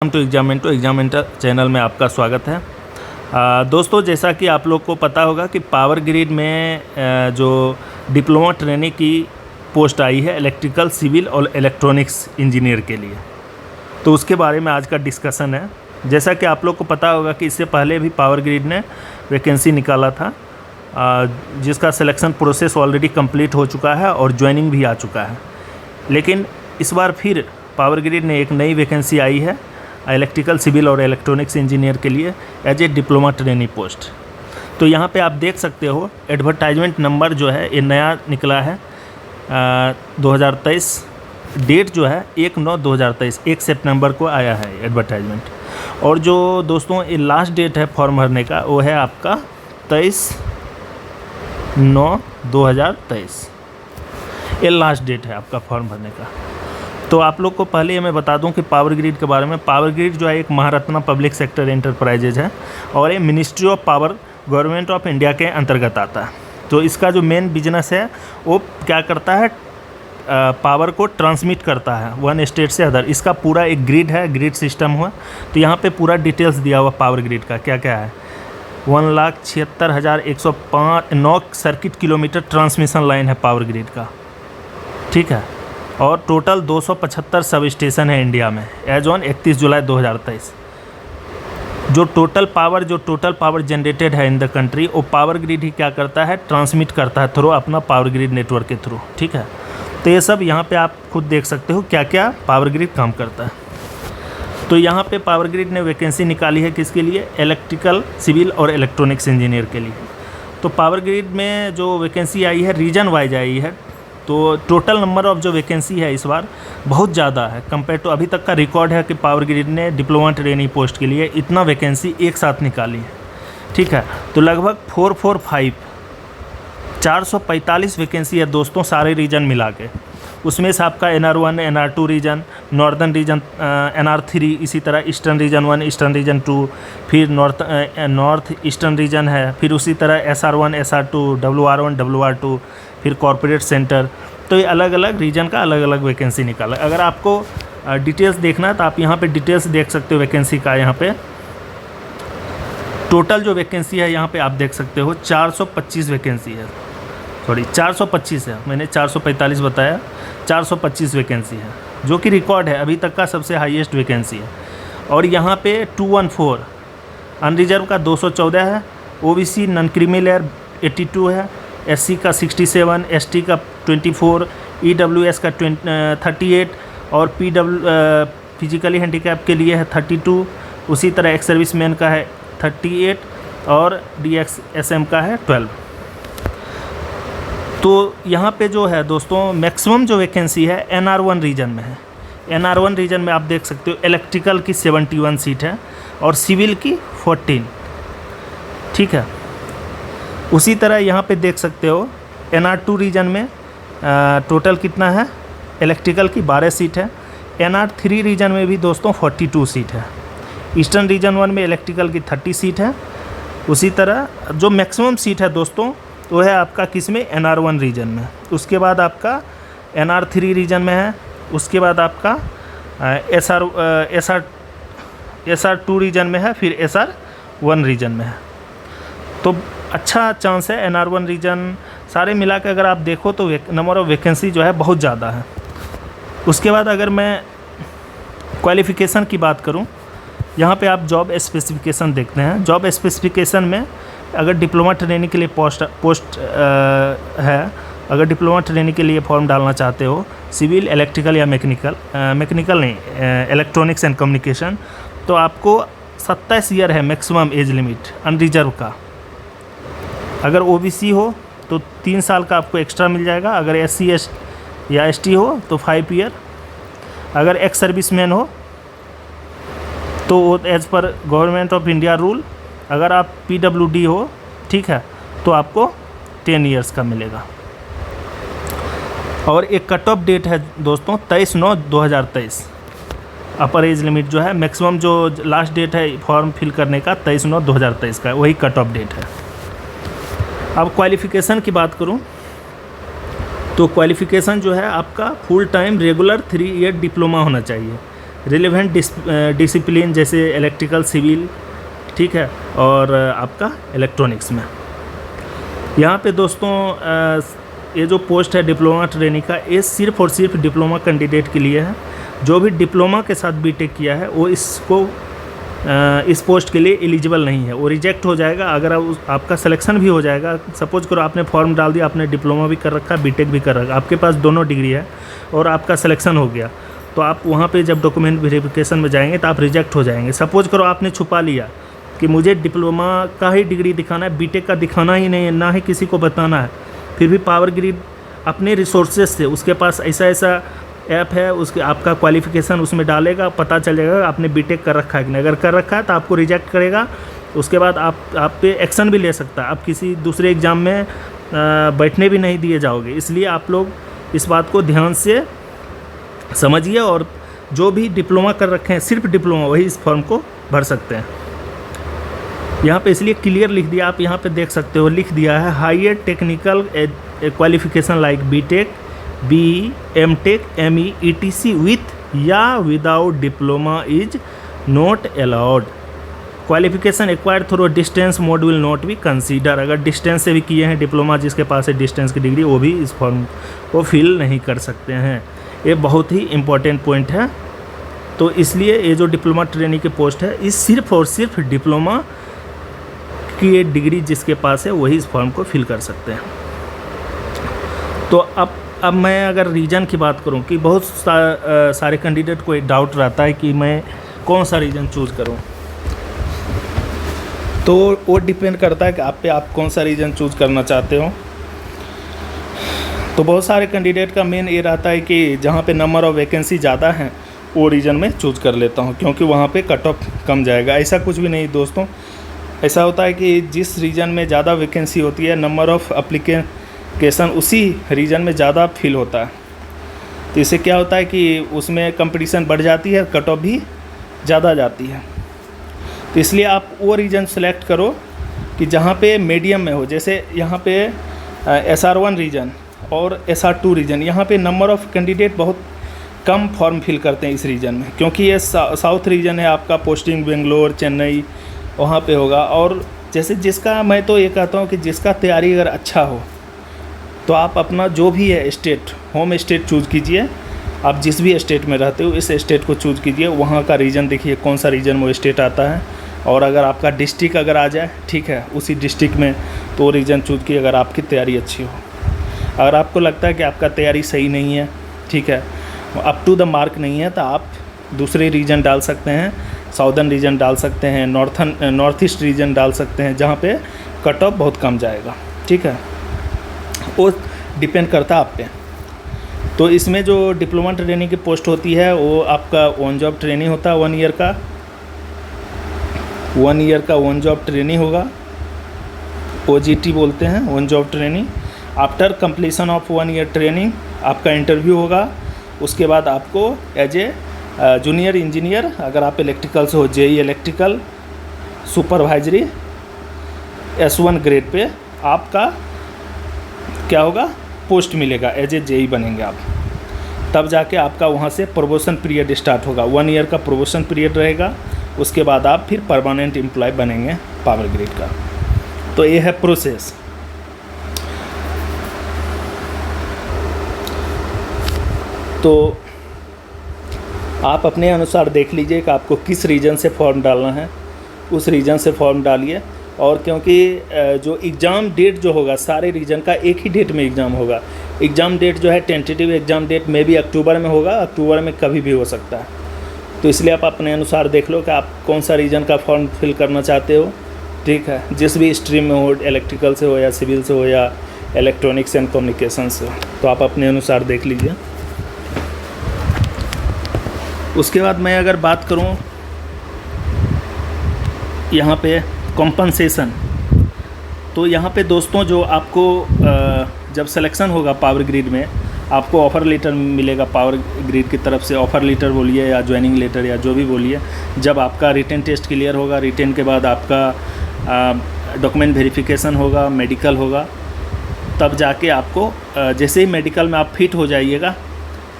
To एग्जामिनेटर channel में आपका स्वागत है। दोस्तों, जैसा कि आप लोग को पता होगा कि पावर ग्रिड में जो डिप्लोमा ट्रेनिंग की पोस्ट आई है इलेक्ट्रिकल, सिविल और इलेक्ट्रॉनिक्स इंजीनियर के लिए, तो उसके बारे में आज का डिस्कशन है। जैसा कि आप लोग को पता होगा कि इससे पहले भी पावर ग्रिड ने वैकेंसी निकाला था, जिसका सिलेक्शन प्रोसेस ऑलरेडी कंप्लीट हो चुका है और ज्वाइनिंग भी आ चुका है। लेकिन इस बार फिर पावर ग्रिड ने एक नई वैकेंसी आई है इलेक्ट्रिकल, सिविल और इलेक्ट्रॉनिक्स इंजीनियर के लिए as a diploma training post. तो यहाँ पे आप देख सकते हो एडवर्टाइजमेंट नंबर जो है ये नया निकला है 2023। डेट जो है 1/9/2023, 1 सितंबर को आया है एडवर्टाइजमेंट। और जो दोस्तों ये लास्ट डेट है फॉर्म भरने का वो है आपका 23/9/2023। ये लास्ट डेट है आपका फॉर्म भरने का। तो आप लोग को पहले ये मैं बता दूं कि पावर ग्रिड के बारे में। पावर ग्रिड जो है एक महारत्ना पब्लिक सेक्टर एंटरप्राइजेज है और ये ministry of power government of India के अंतर्गत आता है। तो इसका जो मेन बिजनेस है वो क्या करता है, पावर को ट्रांसमिट करता है वन स्टेट से अदर। इसका पूरा एक ग्रिड है, ग्रिड सिस्टम हुआ। तो यहाँ पे पूरा डिटेल्स दिया हुआ पावर ग्रिड का क्या क्या है। 1,76,109 सर्किट किलोमीटर ट्रांसमिशन लाइन है पावर ग्रिड का, ठीक है। और टोटल 275 सब स्टेशन है इंडिया में एज ऑन 31 जुलाई 2023। जो टोटल पावर जनरेटेड है इन द कंट्री, वो पावर ग्रिड ही क्या करता है, ट्रांसमिट करता है थ्रू अपना पावर ग्रिड नेटवर्क के थ्रू, ठीक है। तो ये सब यहाँ पे आप खुद देख सकते हो क्या क्या पावर ग्रिड काम करता है। तो यहाँ पे पावर ग्रिड ने वैकेंसी निकाली है किसके लिए, इलेक्ट्रिकल, सिविल और इलेक्ट्रॉनिक्स इंजीनियर के लिए। तो पावर ग्रिड में जो वैकेंसी आई है रीजन वाइज आई है। तो टोटल नंबर ऑफ जो वैकेंसी है इस बार बहुत ज़्यादा है कंपेयर टू अभी तक का रिकॉर्ड है कि पावर ग्रिड ने डिप्लोमा ट्रेनिंग पोस्ट के लिए इतना वैकेंसी एक साथ निकाली है, ठीक है। तो लगभग 445 वैकेंसी है दोस्तों, सारे रीजन मिला के। उसमें से आपका NR1, NR2 reason, northern region NR3, इसी तरह ईस्टर्न रीजन 1, ईस्टर्न रीजन 2, फिर नॉर्थ ईस्टर्न रीजन है, फिर उसी तरह SR1, SR2, WR1, WR2, फिर कॉरपोरेट सेंटर। तो ये अलग अलग रीजन का अलग अलग वैकेंसी निकाला। अगर आपको डिटेल्स देखना है तो आप यहाँ पे डिटेल्स देख सकते हो वैकेंसी का। यहाँ पे टोटल जो वैकेंसी है यहाँ पे आप देख सकते हो 425 वैकेंसी है, सॉरी 425 है, मैंने 445 बताया, 425 वैकेंसी है जो कि रिकॉर्ड है अभी तक का सबसे हाईएस्ट वैकेंसी है। और यहाँ पे 214 अनरिजर्व का 214 है, OBC नॉन क्रीमी लेयर 82 है, SC का 67, ST का 24, EWS का 38 और फिजिकली हैंडीकैप के लिए है 32। उसी तरह एक्स सर्विसमैन का है 38 और DXSM का है 12। तो यहाँ पे जो है दोस्तों मैक्सिमम जो वैकेंसी है NR1 रीजन में है। NR1 रीजन में आप देख सकते हो इलेक्ट्रिकल की 71 सीट है और सिविल की 14, ठीक है। उसी तरह यहाँ पे देख सकते हो NR2 रीजन में टोटल कितना है, इलेक्ट्रिकल की 12 सीट है। NR3 रीजन में भी दोस्तों 42 सीट है। ईस्टर्न रीजन 1 में इलेक्ट्रिकल की 30 सीट है। उसी तरह जो मैक्सिमम सीट है दोस्तों वो है आपका किस में, NR1 रीजन में। उसके बाद आपका NR3 रीजन में है। उसके बाद आपका SR2 रीजन में है, फिर SR1 रीजन में है। तो अच्छा चांस है NR1 रीजन सारे मिला के अगर आप देखो तो नंबर ऑफ वैकेंसी जो है बहुत ज़्यादा है। उसके बाद अगर मैं क्वालिफ़िकेशन की बात करूं, यहाँ पे आप जॉब स्पेसिफिकेशन देखते हैं। जॉब स्पेसिफिकेशन में अगर डिप्लोमा ट्रेनिंग के लिए पोस्ट है, अगर डिप्लोमा ट्रेनिंग के लिए फॉर्म डालना चाहते हो, सिविल, इलेक्ट्रिकल या मैकेनिकल नहीं, इलेक्ट्रॉनिक्स एंड कम्युनिकेशन, तो आपको 27 ईयर है मैक्सिमम एज लिमिट अनरिजर्व का। अगर OBC हो तो 3 साल का आपको एक्स्ट्रा मिल जाएगा। अगर SC या ST हो तो 5 ईयर। अगर एक्स सर्विसमैन हो तो as per government of India rule, अगर आप PWD हो, ठीक है, तो आपको 10 ईयर्स का मिलेगा। और एक कट ऑफ डेट है दोस्तों 23/9/2023। अपर एज लिमिट जो है मैक्सिमम जो लास्ट डेट है फॉर्म फिल करने का 23/9/2023 का, वही कट ऑफ डेट है। अब क्वालिफ़िकेशन की बात करूं तो क्वालिफ़िकेशन जो है आपका full time regular 3 year diploma होना चाहिए। रिलेवेंट डिसिप्लिन जैसे इलेक्ट्रिकल, सिविल, ठीक है, और आपका इलेक्ट्रॉनिक्स में। यहाँ पे दोस्तों ये जो पोस्ट है डिप्लोमा ट्रेनी का, ये सिर्फ़ और सिर्फ डिप्लोमा कैंडिडेट के लिए है। जो भी डिप्लोमा के साथ बीटेक किया है वो इसको इस पोस्ट के लिए एलिजिबल नहीं है, वो रिजेक्ट हो जाएगा। अगर आपका सिलेक्शन भी हो जाएगा, सपोज करो आपने फॉर्म डाल दिया, आपने डिप्लोमा भी कर रखा है, बीटेक भी कर रखा है, आपके पास दोनों डिग्री है और आपका सिलेक्शन हो गया, तो आप वहाँ पे जब डॉक्यूमेंट वेरिफिकेशन में जाएंगे तो आप रिजेक्ट हो जाएंगे। सपोज करो आपने छुपा लिया कि मुझे डिप्लोमा का ही डिग्री दिखाना है, बीटेक का दिखाना ही नहीं है, ना ही किसी को बताना है, फिर भी पावर ग्रिड अपने रिसोर्सेज से, उसके पास ऐसा ऐसा ऐप है, उसके आपका क्वालिफ़िकेशन उसमें डालेगा, पता चल जाएगा आपने बीटेक कर रखा है कि नहीं। अगर कर रखा है तो आपको रिजेक्ट करेगा, उसके बाद आप पे एक्शन भी ले सकता है, आप किसी दूसरे एग्ज़ाम में बैठने भी नहीं दिए जाओगे। इसलिए आप लोग इस बात को ध्यान से समझिए, और जो भी डिप्लोमा कर रखे हैं, सिर्फ डिप्लोमा, वही इस फॉर्म को भर सकते हैं। यहाँ पे इसलिए क्लियर लिख दिया, आप यहाँ पे देख सकते हो, लिख दिया है higher technical qualification like BTech, B, MTech, ME, etc with या without diploma is not allowed. Qualification acquired through distance mode will not be consider. अगर डिस्टेंस से भी किए हैं डिप्लोमा, जिसके पास है डिस्टेंस की डिग्री, वो भी इस फॉर्म को फिल नहीं कर सकते हैं। ये बहुत ही इम्पोर्टेंट पॉइंट है। तो इसलिए ये जो डिप्लोमा ट्रेनी की पोस्ट है, इस सिर्फ और सिर्फ डिप्लोमा की ये डिग्री जिसके पास है वही इस फॉर्म को फिल कर सकते हैं। तो अब मैं अगर रीजन की बात करूं कि बहुत सारे कैंडिडेट को एक डाउट रहता है कि मैं कौन सा रीजन चूज़ करूं, तो वो डिपेंड करता है कि आप कौन सा रीजन चूज़ करना चाहते हो। तो बहुत सारे कैंडिडेट का मेन ये रहता है कि जहाँ पे नंबर ऑफ़ वैकेंसी ज़्यादा हैं वो रीजन में चूज़ कर लेता हूँ, क्योंकि वहाँ पे कट ऑफ कम जाएगा। ऐसा कुछ भी नहीं दोस्तों, ऐसा होता है कि जिस रीजन में ज़्यादा वैकेंसी होती है, नंबर ऑफ़ एप्लीकेशन उसी रीजन में ज़्यादा फिल होता है। तो इससे क्या होता है कि उसमें कंपटीशन बढ़ जाती है, कट ऑफ भी ज़्यादा जाती है। तो इसलिए आप वो रीजन सेलेक्ट करो कि जहाँ पे मीडियम में हो। जैसे यहाँ पे SR1 रीजन और SR2 रीजन, यहाँ पे नंबर ऑफ़ कैंडिडेट बहुत कम फॉर्म फिल करते हैं इस रीजन में, क्योंकि ये साउथ रीजन है, आपका पोस्टिंग बेंगलोर, चेन्नई, वहाँ पे होगा। और जैसे जिसका, मैं तो ये कहता हूँ कि जिसका तैयारी अगर अच्छा हो तो आप अपना जो भी है स्टेट, होम स्टेट चूज़ कीजिए। आप जिस भी स्टेट में रहते हो इस स्टेट को चूज़ कीजिए, वहाँ का रीजन देखिए कौन सा रीजन में वो स्टेट आता है, और अगर आपका डिस्ट्रिक्ट अगर आ जाए, ठीक है, उसी डिस्ट्रिक्ट में तो वो रीजन चूज़ कीजिए अगर आपकी तैयारी अच्छी हो। अगर आपको लगता है कि आपका तैयारी सही नहीं है, ठीक है, अप टू द मार्क नहीं है, तो आप दूसरे रीजन डाल सकते हैं, साउदर्न रीजन डाल सकते हैं, नॉर्थ ईस्ट रीजन डाल सकते हैं, जहाँ पे कट ऑफ बहुत कम जाएगा, ठीक है। वो डिपेंड करता है आप पे। तो इसमें जो डिप्लोमा ट्रेनिंग की पोस्ट होती है वो आपका ऑन जॉब ट्रेनिंग होता है, 1 ईयर का ऑन जॉब ट्रेनिंग होगा, OJT बोलते हैं, on job training. After completion of 1 ear training आपका इंटरव्यू होगा। उसके बाद आपको एज ए जूनियर इंजीनियर, अगर आप इलेक्ट्रिकल से हो, JE electrical supervisory S1 grade pay आपका क्या होगा, पोस्ट मिलेगा, एज ए JE बनेंगे आप। तब जाके आपका वहाँ से प्रोमोशन पीरियड स्टार्ट होगा, 1 ईयर का प्रोमोशन पीरियड रहेगा। उसके बाद आप फिर परमानेंट एम्प्लॉय बनेंगे पावर ग्रिड का। तो ये है प्रोसेस। तो आप अपने अनुसार देख लीजिए कि आपको किस रीजन से फॉर्म डालना है, उस रीजन से फॉर्म डालिए। और क्योंकि जो एग्ज़ाम डेट जो होगा, सारे रीजन का एक ही डेट में एग्ज़ाम होगा। एग्ज़ाम डेट जो है टेंटेटिव एग्ज़ाम डेट में भी अक्टूबर में होगा, अक्टूबर में कभी भी हो सकता है। तो इसलिए आप अपने अनुसार देख लो कि आप कौन सा रीजन का फॉर्म फिल करना चाहते हो, ठीक है, जिस भी स्ट्रीम में हो, इलेक्ट्रिकल से हो या सिविल से हो या इलेक्ट्रॉनिक्स एंड कम्युनिकेशन से हो, तो आप अपने अनुसार देख लीजिए। उसके बाद मैं अगर बात करूं यहाँ पे कॉम्पनसेशन, तो यहाँ पे दोस्तों जो आपको जब सिलेक्शन होगा पावर ग्रिड में, आपको ऑफ़र लेटर मिलेगा पावर ग्रिड की तरफ से। ऑफ़र लेटर बोलिए या ज्वाइनिंग लेटर या जो भी बोलिए। जब आपका रिटन टेस्ट क्लियर होगा, रिटन के बाद आपका डॉक्यूमेंट वेरिफिकेशन होगा, मेडिकल होगा, तब जाके आपको जैसे ही मेडिकल में आप फिट हो जाइएगा,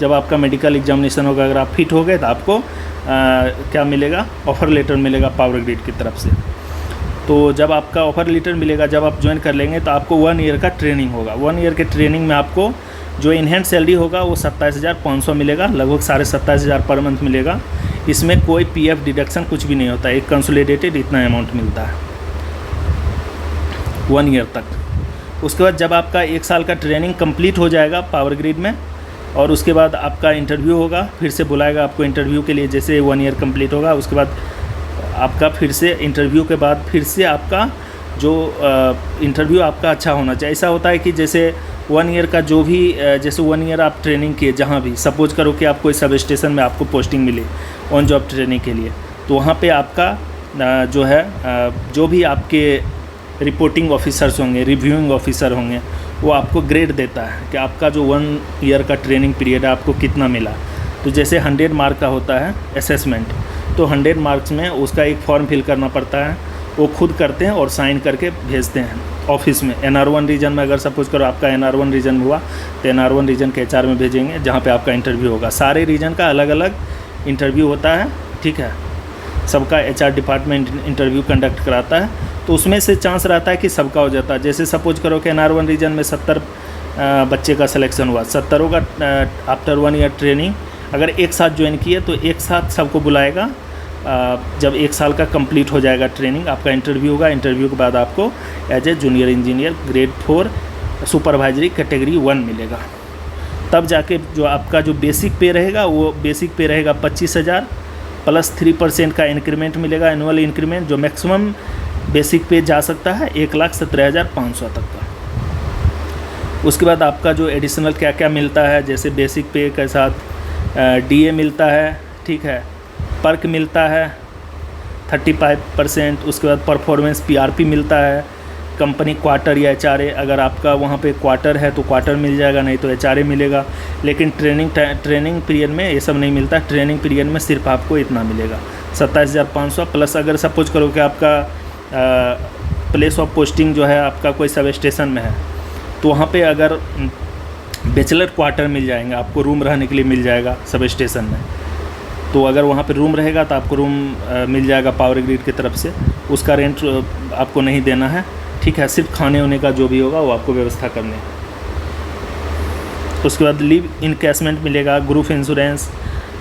जब आपका मेडिकल एग्जामिनेशन होगा, अगर आप फिट हो गए तो आपको क्या मिलेगा, ऑफ़र लेटर मिलेगा पावर ग्रिड की तरफ से। तो जब आपका ऑफ़र लेटर मिलेगा, जब आप ज्वाइन कर लेंगे तो आपको 1 ईयर का ट्रेनिंग होगा। 1 ईयर के ट्रेनिंग में आपको जो इन हैंड सैलरी होगा वो 27,500 मिलेगा, लगभग 27,500 पर मंथ मिलेगा। इसमें कोई पीएफ डिडक्शन कुछ भी नहीं होता, एक कंसोलिडेटेड इतना अमाउंट मिलता है 1 ईयर तक। उसके बाद जब आपका 1 साल का ट्रेनिंग कंप्लीट हो जाएगा पावर ग्रिड में, और उसके बाद आपका इंटरव्यू होगा, फिर से बुलाएगा आपको इंटरव्यू के लिए। जैसे 1 ईयर कंप्लीट होगा उसके बाद आपका फिर से इंटरव्यू के बाद फिर से आपका जो इंटरव्यू आपका अच्छा होना चाहिए। ऐसा होता है कि जैसे 1 ईयर का जो भी जैसे 1 ईयर आप ट्रेनिंग किए जहाँ भी, सपोज करो कि आप कोई सब स्टेशन में आपको पोस्टिंग मिली ऑन जॉब ट्रेनिंग के लिए, तो वहाँ पे आपका जो है जो भी आपके रिपोर्टिंग ऑफिसर्स होंगे, रिव्यूइंग ऑफिसर होंगे, वो आपको ग्रेड देता है कि आपका जो 1 ईयर का ट्रेनिंग पीरियड है आपको कितना मिला। तो जैसे 100 मार्क का होता है असेसमेंट, तो 100 मार्क्स में उसका एक फॉर्म फिल करना पड़ता है, वो खुद करते हैं और साइन करके भेजते हैं ऑफिस में। NR1 रीजन में अगर सपोज करो आपका NR1 रीजन हुआ तो NR1 रीजन के HR में भेजेंगे जहाँ पे आपका इंटरव्यू होगा। सारे रीजन का अलग अलग इंटरव्यू होता है, ठीक है। सबका HR डिपार्टमेंट इंटरव्यू कंडक्ट कराता है, तो उसमें से चांस रहता है कि सबका हो जाता है। जैसे सपोज करो कि NR1 रीजन में 70 बच्चे का सिलेक्शन हुआ, 70 का आफ्टर 1 ईयर ट्रेनिंग अगर एक साथ ज्वाइन किए तो एक साथ सबको बुलाएगा। जब 1 साल का कंप्लीट हो जाएगा ट्रेनिंग, आपका इंटरव्यू होगा, इंटरव्यू के बाद आपको as a junior engineer grade 4 supervisory category 1 मिलेगा। तब जाके जो आपका जो बेसिक पे रहेगा वो बेसिक पे रहेगा 25,000 प्लस 3% का इंक्रीमेंट मिलेगा, एनुअल इंक्रीमेंट, जो मैक्सिमम बेसिक पे जा सकता है 1,17,500 तक का। उसके बाद आपका जो एडिशनल क्या क्या मिलता है, जैसे बेसिक पे के साथ DA मिलता है, ठीक है, पर्क मिलता है 35%। उसके बाद परफॉर्मेंस PRP मिलता है, कंपनी क्वार्टर या HRA, अगर आपका वहाँ पे क्वार्टर है तो क्वार्टर मिल जाएगा, नहीं तो HRA मिलेगा। लेकिन ट्रेनिंग पीरियड में ये सब नहीं मिलता, ट्रेनिंग पीरियड में सिर्फ आपको इतना मिलेगा 27,500 प्लस। अगर सपोज करो कि आपका प्लेस ऑफ पोस्टिंग जो है आपका कोई सब स्टेशन में है, तो वहाँ पे अगर बैचलर क्वार्टर मिल जाएंगे, आपको रूम रहने के लिए मिल जाएगा सब स्टेशन में। तो अगर वहाँ पे रूम रहेगा तो आपको रूम मिल जाएगा पावर ग्रिड की तरफ से, उसका रेंट आपको नहीं देना है, ठीक है। सिर्फ खाने होने का जो भी होगा वो आपको व्यवस्था करनी है। उसके बाद लीव इनकैशमेंट मिलेगा, ग्रुप इंश्योरेंस,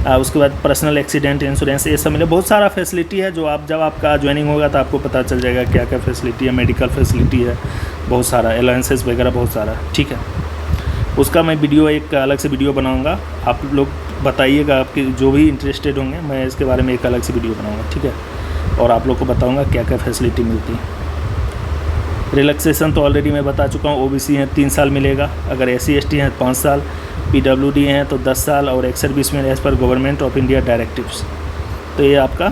उसके बाद पर्सनल एक्सीडेंट इंश्योरेंस, ये सब मिले। बहुत सारा फैसिलिटी है जो आप जब आपका ज्वाइनिंग होगा तो आपको पता चल जाएगा क्या क्या फैसिलिटी है। मेडिकल फैसिलिटी है, बहुत सारा अलाउंसेस वगैरह बहुत सारा, ठीक है। उसका मैं वीडियो एक अलग से वीडियो बनाऊंगा, आप लोग बताइएगा, आपके जो भी इंटरेस्टेड होंगे, मैं इसके बारे में एक अलग से वीडियो बनाऊंगा, ठीक है। और आप लोग को बताऊंगा क्या क्या फैसिलिटी मिलती है। रिलैक्सेशन तो ऑलरेडी मैं बता चुका हूँ, OBC हैं 3 साल मिलेगा, अगर SC ST हैं 5 साल, PWD हैं तो 10 साल, और ex serviceman as per government of India directives. तो ये आपका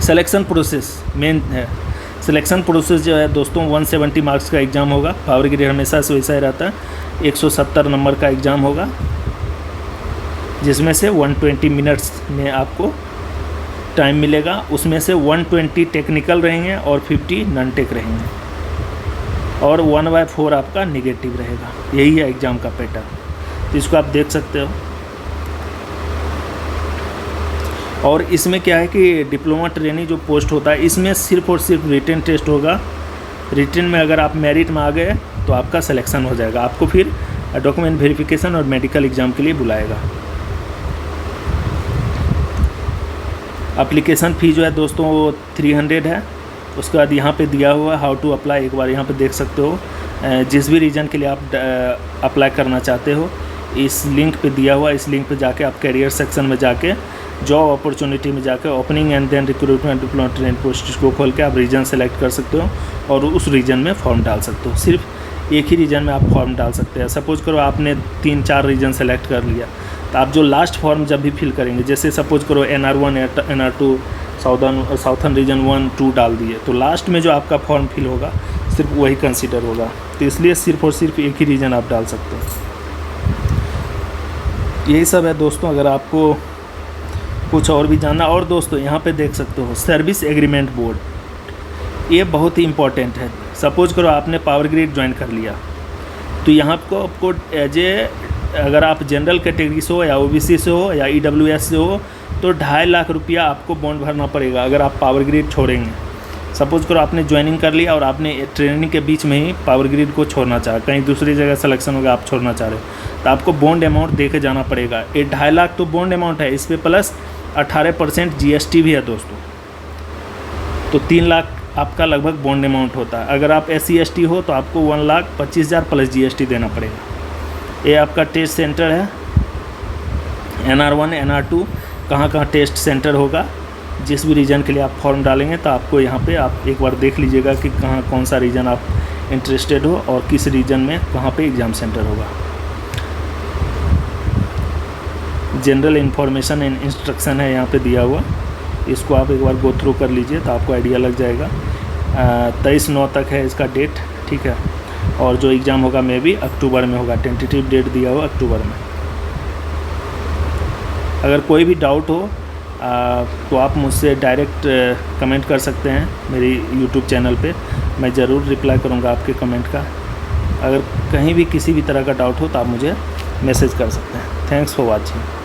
सिलेक्शन प्रोसेस मेन है। सिलेक्शन प्रोसेस जो है दोस्तों 170 मार्क्स का एग्ज़ाम होगा, पावर ग्रिड हमेशा से वैसा ही रहता है। 170 नंबर का एग्ज़ाम होगा, जिसमें से 120 मिनट्स में आपको टाइम मिलेगा। उसमें से 120 टेक्निकल रहेंगे और 50 नॉन टेक रहेंगे, और 1/4 आपका निगेटिव रहेगा। यही है एग्ज़ाम का पैटर्न, तो इसको आप देख सकते हो। और इसमें क्या है कि डिप्लोमा ट्रेनिंग जो पोस्ट होता है, इसमें सिर्फ और सिर्फ रिटन टेस्ट होगा। रिटन में अगर आप मेरिट में आ गए तो आपका सिलेक्शन हो जाएगा, आपको फिर डॉक्यूमेंट वेरिफिकेशन और मेडिकल एग्ज़ाम के लिए बुलाएगा। एप्लीकेशन फ़ी जो है दोस्तों वो 300 है। उसके बाद यहाँ पे दिया हुआ हाउ टू अप्लाई, एक बार यहाँ पे देख सकते हो। जिस भी रीजन के लिए आप अप्लाई करना चाहते हो, इस लिंक पे दिया हुआ, इस लिंक पे जाके आप कैरियर सेक्शन में जाके जॉब अपॉर्चुनिटी में जाके opening and then recruitment diploma training post को खोल के आप रीजन सेलेक्ट कर सकते हो और उस रीजन में फॉर्म डाल सकते हो। सिर्फ एक ही रीजन में आप फॉर्म डाल सकते हैं। सपोज करो आपने 3-4 रीजन सेलेक्ट कर लिया, तो आप जो लास्ट फॉर्म जब भी फिल करेंगे, जैसे सपोज करो NR1 NR2 साउथर्न रीजन 1-2 डाल दिए, तो लास्ट में जो आपका फॉर्म फिल होगा सिर्फ वही कंसीडर होगा। तो इसलिए सिर्फ और सिर्फ एक ही रीजन आप डाल सकते हो। यही सब है दोस्तों। अगर आपको कुछ और भी जानना, और दोस्तों यहाँ पे देख सकते हो सर्विस एग्रीमेंट बोर्ड, ये बहुत ही इम्पोर्टेंट है। सपोज करो आपने पावर ग्रिड ज्वाइन कर लिया, तो यहाँ आपको एज ए अगर आप जनरल कैटेगरी से हो या ओबीसी से हो या ईडब्ल्यूएस से हो तो 2.5 लाख रुपया आपको बॉन्ड भरना पड़ेगा अगर आप पावर ग्रिड छोड़ेंगे। सपोज करो आपने ज्वाइनिंग कर लिया और आपने ट्रेनिंग के बीच में ही पावर ग्रिड को छोड़ना चाहा, कहीं दूसरी जगह सिलेक्शन होगा, आप छोड़ना चाह रहे हो, तो आपको बॉन्ड अमाउंट दे के जाना पड़ेगा। ये 2.5 लाख तो बॉन्ड अमाउंट है, इस पर प्लस 18% GST भी है दोस्तों, तो 3 लाख आपका लगभग बॉन्ड अमाउंट होता है। अगर आप SC ST हो तो आपको 1,25,000 प्लस GST देना पड़ेगा। ये आपका टेस्ट सेंटर है, NR1 NR2 कहाँ टेस्ट सेंटर होगा। जिस भी रीजन के लिए आप फॉर्म डालेंगे तो आपको यहाँ पे आप एक बार देख लीजिएगा कि कहाँ कौन सा रीजन आप इंटरेस्टेड हो और किस रीजन में कहाँ पे एग्ज़ाम सेंटर होगा। जनरल इन्फॉर्मेशन एंड इंस्ट्रक्शन है यहाँ पे दिया हुआ, इसको आप एक बार गो थ्रू कर लीजिए तो आपको आइडिया लग जाएगा। 23/9 तक है इसका डेट, ठीक है। और जो एग्ज़ाम होगा मे भी अक्टूबर में होगा, टेंटेटिव डेट दिया हुआ अक्टूबर में। अगर कोई भी डाउट हो तो आप मुझसे डायरेक्ट कमेंट कर सकते हैं मेरी यूट्यूब चैनल पे, मैं ज़रूर रिप्लाई करूँगा आपके कमेंट का। अगर कहीं भी किसी भी तरह का डाउट हो तो आप मुझे मैसेज कर सकते हैं। Thanks for watching.